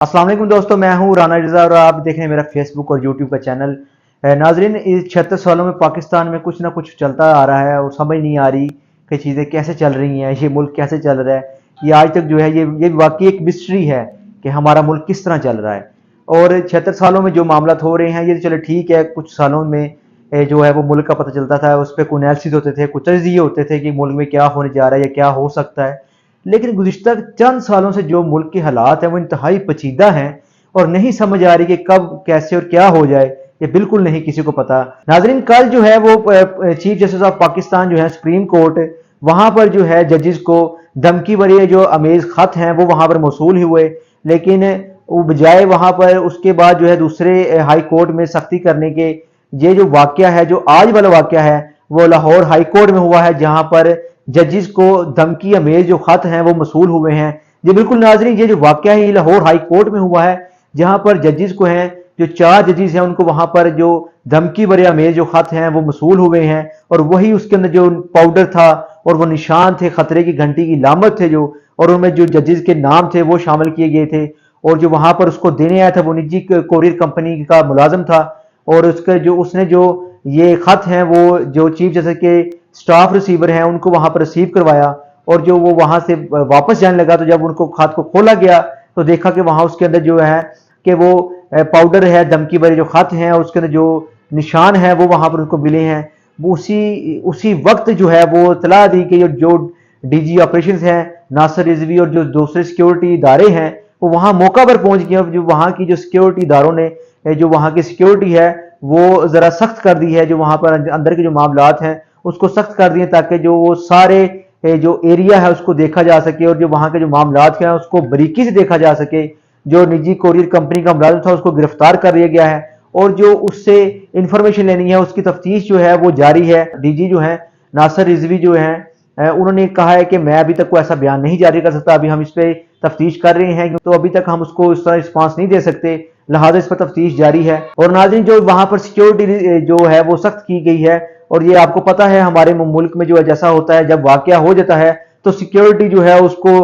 अस्सलाम वालेकुम दोस्तों, मैं हूं राना रज़ा और आप देख रहे हैं मेरा फेसबुक और यूट्यूब का चैनल। नाजरीन, इस 76 सालों में पाकिस्तान में कुछ ना कुछ चलता आ रहा है और समझ नहीं आ रही कि चीज़ें कैसे चल रही हैं, ये मुल्क कैसे चल रहा है। ये आज तक जो है ये वाकई एक मिस्ट्री है कि हमारा मुल्क किस तरह चल रहा है। और 76 सालों में जो मामला हो रहे हैं ये तो चलो ठीक है, कुछ सालों में जो है वो मुल्क का पता चलता था, उस पर कुछ एनालिसिस होते थे, कुछ तज्ज़िये होते थे कि मुल्क में क्या होने जा रहा है या क्या हो सकता है। लेकिन गुज़िश्ता चंद सालों से जो मुल्क के हालात हैं वो इंतहाई पेचीदा हैं और नहीं समझ आ रही कि कब कैसे और क्या हो जाए, ये बिल्कुल नहीं किसी को पता। नाजरीन, कल जो है वो चीफ जस्टिस ऑफ पाकिस्तान जो है सुप्रीम कोर्ट, वहां पर जो है जजेस को धमकी भरे जो अमेज खत हैं वो वहां पर मौसूल हुए, लेकिन वो बजाय वहां पर उसके बाद जो है दूसरे हाई कोर्ट में सख्ती करने के, ये जो वाकया है, जो आज वाला वाकया है, वो लाहौर हाई कोर्ट में हुआ है, जहां पर जजेस को धमकी अमेज जो खत हैं वो मसूल हुए हैं। ये बिल्कुल नाजरीन, ये जो वाकया है ये लाहौर हाई कोर्ट में हुआ है, जहां पर जजेस को हैं, जो 4 जजेस हैं उनको वहां पर जो धमकी भरे अमेज जो खत हैं वो मसूल हुए हैं। और वही उसके अंदर जो पाउडर था और वो निशान थे, खतरे की घंटी की लामत थे जो, और उनमें जो जजेस के नाम थे वो शामिल किए गए थे। और जो वहां पर उसको देने आया था वो निजी कोरियर कंपनी का मुलाजिम था, और उसके जो उसने जो ये खत हैं वो जो चीफ जस्टिस के स्टाफ रिसीवर हैं उनको वहां पर रिसीव करवाया। और जो वो वहां से वापस जाने लगा तो जब उनको खत को खोला गया तो देखा कि वहां उसके अंदर जो है कि वो पाउडर है, धमकी भरे जो खत हैं उसके अंदर जो निशान है वो वहां पर उनको मिले हैं। वो उसी वक्त जो है वो इतला दी कि जो डीजी ऑपरेशन हैं नासिर रिजवी और जो दूसरे सिक्योरिटी इदारे हैं वो वहां मौका पर पहुंच गए। जो वहां की जो सिक्योरिटी इदारों ने जो वहां की सिक्योरिटी है वो जरा सख्त कर दी है, जो वहां पर अंदर के जो मामलात हैं उसको सख्त कर दिए ताकि जो वो सारे जो एरिया है उसको देखा जा सके और जो वहां के जो मामलात हैं उसको बारीकी से देखा जा सके। जो निजी कोरियर कंपनी का मुलाजिम था उसको गिरफ्तार कर लिया गया है और जो उससे इंफॉर्मेशन लेनी है उसकी तफ्तीश जो है वो जारी है। डीजी जो है नासिर रिजवी जो है उन्होंने कहा है कि मैं अभी तक कोई ऐसा बयान नहीं जारी कर सकता, अभी हम इस पर तफ्तीश कर रहे हैं, तो अभी तक हम उसको इस तरह रिस्पॉन्स नहीं दे सकते, लिहाजा इस पर तफ्तीश जारी है। और नाज़रीन, जो वहां पर सिक्योरिटी जो है वो सख्त की गई है। और ये आपको पता है हमारे मुल्क में जो है जैसा होता है, जब वाकया हो जाता है तो सिक्योरिटी जो है उसको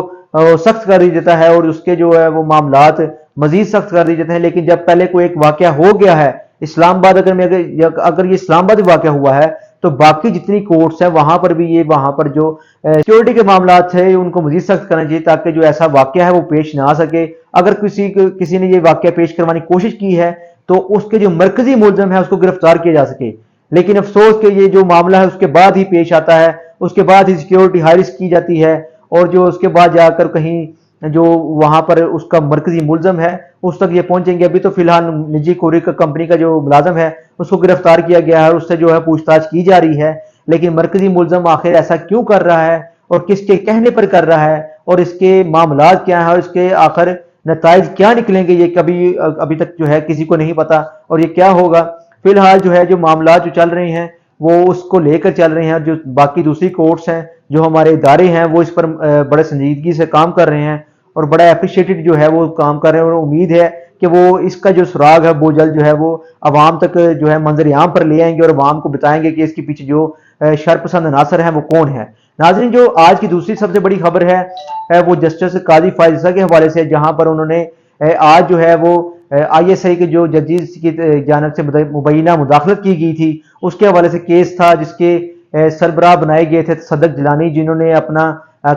सख्त कर दिया जाता है और उसके जो है वो मामलात मजीद सख्त कर दिए जाते हैं। लेकिन जब पहले कोई एक वाकया हो गया है, इस्लामाबाद अगर ये इस्लामाबाद वाकया हुआ है तो बाकी जितनी कोर्ट्स हैं वहां पर भी ये वहां पर जो सिक्योरिटी के मामला थे उनको मजीद सख्त करना चाहिए ताकि जो ऐसा वाकया है वो पेश ना आ सके। अगर किसी ने ये वाकया पेश करवाने की कोशिश की है तो उसके जो मरकजी मुलजम है उसको गिरफ्तार किया जा सके। लेकिन अफसोस के ये जो मामला है उसके बाद ही पेश आता है, उसके बाद ही सिक्योरिटी हाई रिस्क की जाती है और जो उसके बाद जाकर कहीं जो वहां पर उसका मरकजी मुलजम है उस तक ये पहुंचेंगे। अभी तो फिलहाल निजी कोरियर कंपनी का जो मुलाजम है उसको गिरफ्तार किया गया है और उससे जो है पूछताछ की जा रही है, लेकिन मरकजी मुलजम आखिर ऐसा क्यों कर रहा है और किसके कहने पर कर रहा है और इसके मामला क्या है और इसके आखिर नताइज क्या निकलेंगे, ये कभी अभी तक जो है किसी को नहीं पता। और ये क्या होगा, फिलहाल जो है जो मामला जो चल रहे हैं वो उसको लेकर चल रहे हैं। जो बाकी दूसरी कोर्ट्स हैं, जो हमारे इदारे हैं, वो इस पर बड़े संजीदगी से काम कर रहे हैं और बड़ा अप्रिशिएटेड जो है वो काम कर रहे हैं। और उम्मीद है कि वो इसका जो सुराग है वो जल्द जो है वो अवाम तक जो है मंजर आम पर ले आएंगे और अवाम को बताएंगे कि इसके पीछे जो शरपसंद अनासर है वो कौन है। नाजरीन, जो आज की दूसरी सबसे बड़ी खबर है वो जस्टिस काजी फायजा के हवाले से, जहां पर उन्होंने आज जो है वो ISI के जो जजेस की जानब से मुबैना मुदाखलत की गई थी उसके हवाले से केस था, जिसके सरबराह बनाए गए थे सदक जिलानी, जिन्होंने अपना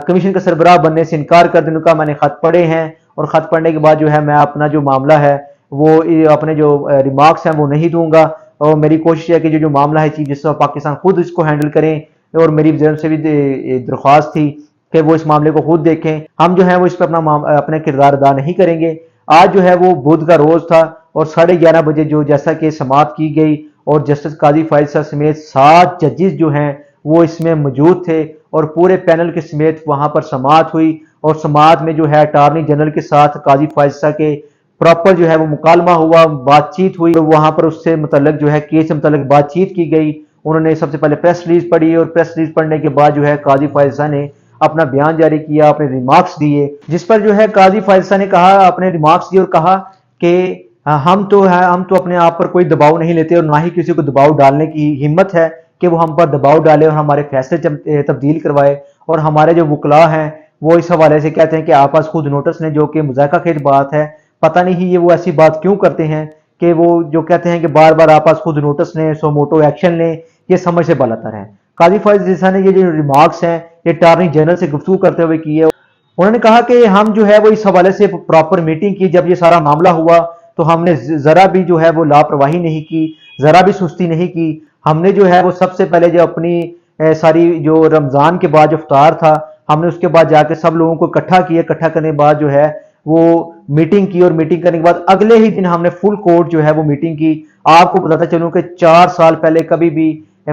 कमीशन का सरबराह बनने से इनकार कर दिया। उनका मैंने खत पढ़े हैं और खत पढ़ने के बाद जो है मैं अपना जो मामला है वो अपने जो रिमार्क्स हैं वो नहीं दूंगा और मेरी कोशिश है कि जो मामला है चीफ जस्टिस ऑफ पाकिस्तान खुद इसको हैंडल करें। और मेरी वज़ीर से भी दरख्वास्त थी कि वो इस मामले को खुद देखें, हम जो है वो इस पर अपना किरदार अदा नहीं करेंगे। आज जो है वो बुध का रोज था और 11:30 बजे जो जैसा कि समाअत की गई और जस्टिस काजी फायजा समेत 7 जजेस जो हैं वो इसमें मौजूद थे और पूरे पैनल के समेत वहां पर समाअत हुई। और समाअत में जो है अटॉर्नी जनरल के साथ काजी फायजा के प्रॉपर जो है वो मुकालमा हुआ, बातचीत हुई, वहां पर उससे मुतल्लिक जो है केस से मुतल्लिक बातचीत की गई। उन्होंने सबसे पहले प्रेस रिलीज पढ़ी और प्रेस रिलीज पढ़ने के बाद जो है काजी फायजा ने अपना बयान जारी किया, अपने रिमार्क्स दिए, जिस पर जो है काजी फायजा ने कहा, अपने रिमार्क्स दिए और कहा कि हम तो अपने आप पर कोई दबाव नहीं लेते और ना ही किसी को दबाव डालने की हिम्मत है कि वो हम पर दबाव डाले और हमारे फैसले तब्दील करवाए। और हमारे जो वकला हैं वो इस हवाले से कहते हैं कि आप पास खुद नोटिस ने, जो कि मुज़ाहिका खेज बात है, پتہ نہیں یہ وہ ایسی بات کیوں کرتے ہیں کہ وہ جو کہتے ہیں کہ بار بار آپ خود نوٹس لیں، سو موٹو ایکشن لیں، یہ سمجھ سے بالاتر ہے۔ قاضی فائز عیسیٰ نے یہ جو ریمارکس ہیں یہ اٹارنی جنرل سے گفتگو کرتے ہوئے کی ہے۔ انہوں نے کہا کہ ہم جو ہے وہ اس حوالے سے پراپر میٹنگ کی، جب یہ سارا معاملہ ہوا تو ہم نے ذرا بھی جو ہے وہ لاپرواہی نہیں کی، ذرا بھی سستی نہیں کی۔ ہم نے جو ہے وہ سب سے پہلے جو اپنی ساری جو رمضان کے بعد جو افطار تھا، ہم نے اس کے بعد جا کے سب لوگوں کو اکٹھا کیا، اکٹھا کرنے کے بعد جو ہے وہ میٹنگ کی، اور میٹنگ کرنے کے بعد اگلے ہی دن ہم نے فل کورٹ جو ہے وہ میٹنگ کی۔ آپ کو بتاتا چلوں کہ 4 سال پہلے کبھی بھی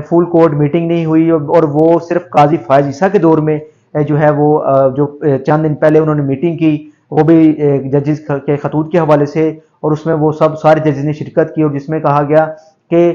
فل کورٹ میٹنگ نہیں ہوئی، اور وہ صرف قاضی فائز عیسیٰ کے دور میں جو ہے وہ جو چند دن پہلے انہوں نے میٹنگ کی، وہ بھی ججز کے خطوط کے حوالے سے، اور اس میں وہ سارے ججز نے شرکت کی، اور جس میں کہا گیا کہ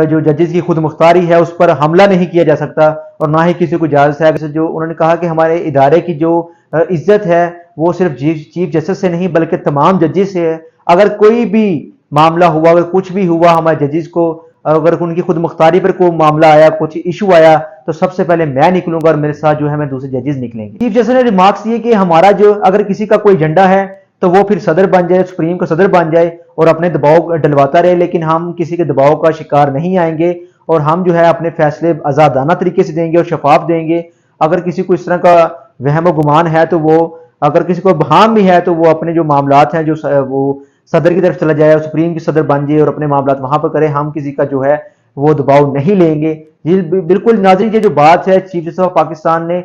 جو ججز کی خود مختاری ہے اس پر حملہ نہیں کیا جا سکتا اور نہ ہی کسی کو اجازت ہے۔ جو انہوں نے کہا کہ ہمارے ادارے کی جو عزت ہے وہ صرف چیف جسٹس سے نہیں بلکہ تمام ججز سے ہے۔ اگر کوئی بھی معاملہ ہوا، اگر کچھ بھی ہوا ہمارے ججز کو، اگر ان کی خود مختاری پر کوئی معاملہ آیا، کچھ ایشو آیا، تو سب سے پہلے میں نکلوں گا اور میرے ساتھ جو ہے میں دوسرے ججز نکلیں گے۔ چیف جسٹس نے ریمارکس دیے کہ ہمارا جو اگر کسی کا کوئی ایجنڈا ہے تو وہ پھر صدر بن جائے، سپریم کا صدر بن جائے اور اپنے دباؤ ڈلواتا رہے، لیکن ہم کسی کے دباؤ کا شکار نہیں آئیں گے، اور ہم جو ہے اپنے فیصلے آزادانہ طریقے سے دیں گے اور شفاف دیں گے۔ اگر کسی کو اس طرح کا وہم و گمان ہے تو وہ، اگر کسی کو بہام بھی ہے تو وہ اپنے جو معاملات ہیں جو وہ صدر کی طرف چلا جائے اور سپریم کی صدر بن جائے اور اپنے معاملات وہاں پر کرے، ہم کسی کا جو ہے وہ دباؤ نہیں لیں گے۔ یہ بالکل ناظرین یہ جو بات ہے چیف جسٹس آف پاکستان نے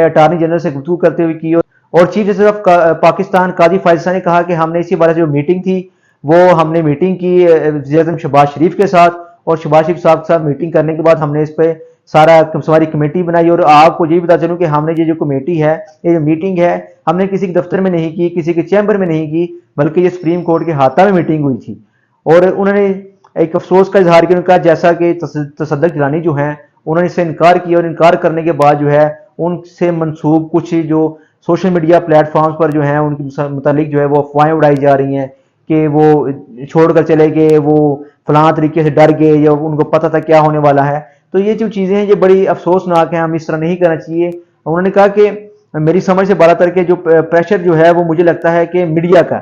اٹارنی جنرل سے گفتگو کرتے ہوئے کی، اور چیف جسٹس آف پاکستان قاضی فائز عیسیٰ نے کہا کہ ہم نے اسی بارے سے جو میٹنگ تھی وہ ہم نے میٹنگ کی وزیر اعظم شہباز شریف کے ساتھ، اور شہباز شریف صاحب کے ساتھ میٹنگ کرنے کے بعد ہم نے اس پہ ساری کمیٹی بنائی، اور آپ کو یہ بتا چلوں کہ ہم نے یہ جو کمیٹی ہے، یہ جو میٹنگ ہے، ہم نے کسی کے دفتر میں نہیں کی، کسی کے چیمبر میں نہیں کی، بلکہ یہ سپریم کورٹ کے ہاتھہ میں میٹنگ ہوئی تھی۔ اور انہوں نے ایک افسوس کا اظہار کیا، کہا جیسا کہ تصدق گیلانی جو ہیں انہوں نے اس سے انکار کیا، اور انکار کرنے کے بعد جو ہے ان سے منسوب کچھ جو سوشل میڈیا پلیٹ فارمز پر جو ہیں ان کے متعلق جو ہے وہ افواہیں اڑائی جا رہی ہیں کہ وہ چھوڑ کر چلے گئے، وہ فلاں طریقے سے ڈر گئے، یا ان کو پتہ تھا کیا ہونے والا ہے۔ تو یہ جو چیزیں ہیں یہ بڑی افسوسناک ہیں، ہم اس طرح نہیں کرنا چاہیے۔ انہوں نے کہا کہ میری سمجھ سے بالاتر کے جو پریشر جو ہے وہ مجھے لگتا ہے کہ میڈیا کا،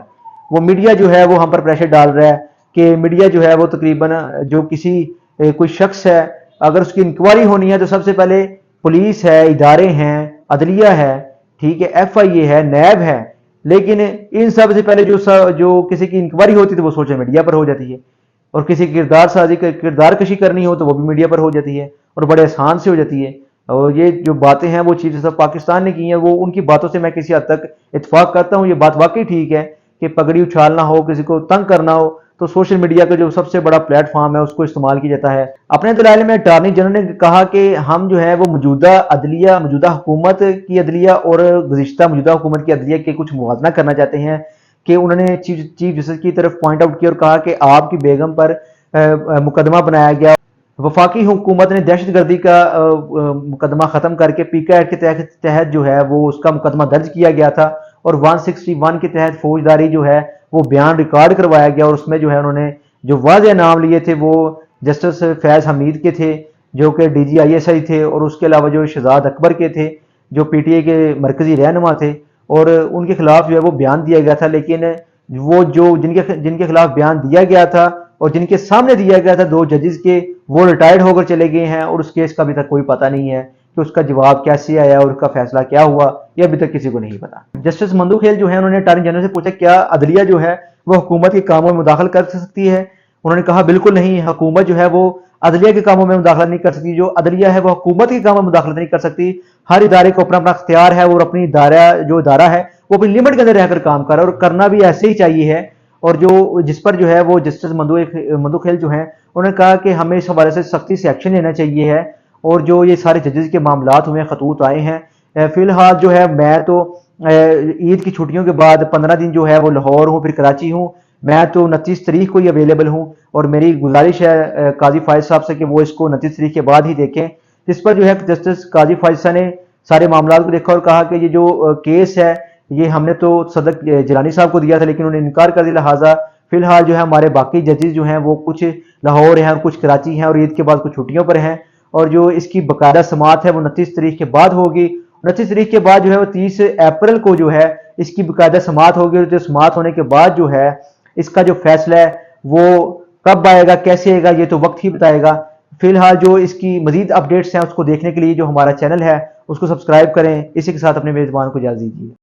وہ میڈیا جو ہے وہ ہم پر پریشر ڈال رہا ہے، کہ میڈیا جو ہے وہ تقریباً جو کسی کوئی شخص ہے اگر اس کی انکوائری ہونی ہے تو سب سے پہلے پولیس ہے، ادارے ہیں، عدلیہ ہے، ٹھیک ہے، ایف آئی اے ہے، نیب ہے، لیکن ان سب سے پہلے جو کسی کی انکوائری ہوتی ہے تو وہ سوشل میڈیا پر ہو جاتی ہے، اور کسی کردار کشی کرنی ہو تو وہ بھی میڈیا پر ہو جاتی ہے، اور بڑے آسان سے ہو جاتی ہے۔ اور یہ جو باتیں ہیں وہ چیف جسٹس آف پاکستان نے کی ہیں، وہ ان کی باتوں سے میں کسی حد تک اتفاق کرتا ہوں۔ یہ بات واقعی ٹھیک ہے کہ پگڑی اچھالنا ہو، کسی کو تنگ کرنا ہو تو سوشل میڈیا کا جو سب سے بڑا پلیٹ فارم ہے اس کو استعمال کیا جاتا ہے۔ اپنے دلائل میں اٹارنی جنرل نے کہا کہ ہم جو ہے وہ موجودہ حکومت کی عدلیہ اور گزشتہ موجودہ حکومت کی عدلیہ کے کچھ موازنہ کرنا چاہتے ہیں، کہ انہوں نے چیف جسٹس کی طرف پوائنٹ آؤٹ کیا اور کہا کہ آپ کی بیگم پر مقدمہ بنایا گیا، وفاقی حکومت نے دہشت گردی کا مقدمہ ختم کر کے پیکا ایکٹ کے تحت جو ہے وہ اس کا مقدمہ درج کیا گیا تھا، اور 161 کے تحت فوجداری جو ہے وہ بیان ریکارڈ کروایا گیا، اور اس میں جو ہے انہوں نے جو واضح نام لیے تھے وہ جسٹس فیض حمید کے تھے جو کہ D G I S I تھے، اور اس کے علاوہ جو شہزاد اکبر کے تھے جو پی ٹی اے کے مرکزی رہنما تھے، اور ان کے خلاف جو ہے وہ بیان دیا گیا تھا، لیکن وہ جو جن کے خلاف بیان دیا گیا تھا اور جن کے سامنے دیا گیا تھا 2 ججز کے، وہ ریٹائرڈ ہو کر چلے گئے ہیں، اور اس کیس کا ابھی تک کوئی پتہ نہیں ہے کہ اس کا جواب کیسے آیا اور اس کا فیصلہ کیا ہوا، یہ ابھی تک کسی کو نہیں پتا۔ جسٹس مندو خیل جو ہے انہوں نے اٹارنی جنرل سے پوچھا کیا عدلیہ جو ہے وہ حکومت کے کاموں میں مداخلت کر سکتی ہے؟ انہوں نے کہا بالکل نہیں، حکومت جو ہے وہ عدلیہ کے کاموں میں مداخلت نہیں کر سکتی، جو عدلیہ ہے وہ حکومت کے کاموں میں مداخلت نہیں کر سکتی۔ ہر ادارے کو اپنا اختیار ہے، اور اپنی ادارہ ہے وہ اپنی لمٹ کے اندر رہ کر کام کر رہا ہے، اور کرنا بھی ایسے ہی چاہیے ہے۔ اور جس پر جو ہے وہ جسٹس مندو خیل جو ہیں انہوں نے کہا کہ ہمیں اس حوالے سے سختی سے ایکشن لینا چاہیے ہے، اور جو یہ سارے ججز کے معاملات ہوئے خطوط آئے ہیں، فی الحال جو ہے میں تو عید کی چھٹیوں کے بعد 15 دن جو ہے وہ لاہور ہوں، پھر کراچی ہوں، میں تو 29 تاریخ کو ہی اویلیبل ہوں، اور میری گزارش ہے قاضی فائز صاحب سے کہ وہ اس کو 29 تاریخ کے بعد ہی دیکھیں۔ جس پر جو ہے جسٹس قاضی فائز صاحب نے سارے معاملات کو دیکھا اور کہا کہ یہ جو کیس ہے یہ ہم نے تو صدق جیلانی صاحب کو دیا تھا، لیکن انہوں نے انکار کر دیا، لہٰذا فی الحال جو ہے ہمارے باقی ججز جو ہیں وہ کچھ لاہور ہیں اور کچھ کراچی ہیں، اور عید کے بعد کچھ چھٹیوں پر ہیں، اور جو اس کی باقاعدہ سماعت ہے وہ 29 تاریخ کے بعد ہوگی، 29 तारीख के बाद जो है वो 30 अप्रैल को जो है इसकी बाकायदा समाअत होगी, और जो समाअत होने के बाद जो है इसका जो फैसला है वो कब आएगा, कैसे आएगा, ये तो वक्त ही बताएगा। फिलहाल जो इसकी मजीद अपडेट्स हैं उसको देखने के लिए जो हमारा चैनल है उसको सब्सक्राइब करें। इसी के साथ अपने मेजबान को इजाज़त दीजिए।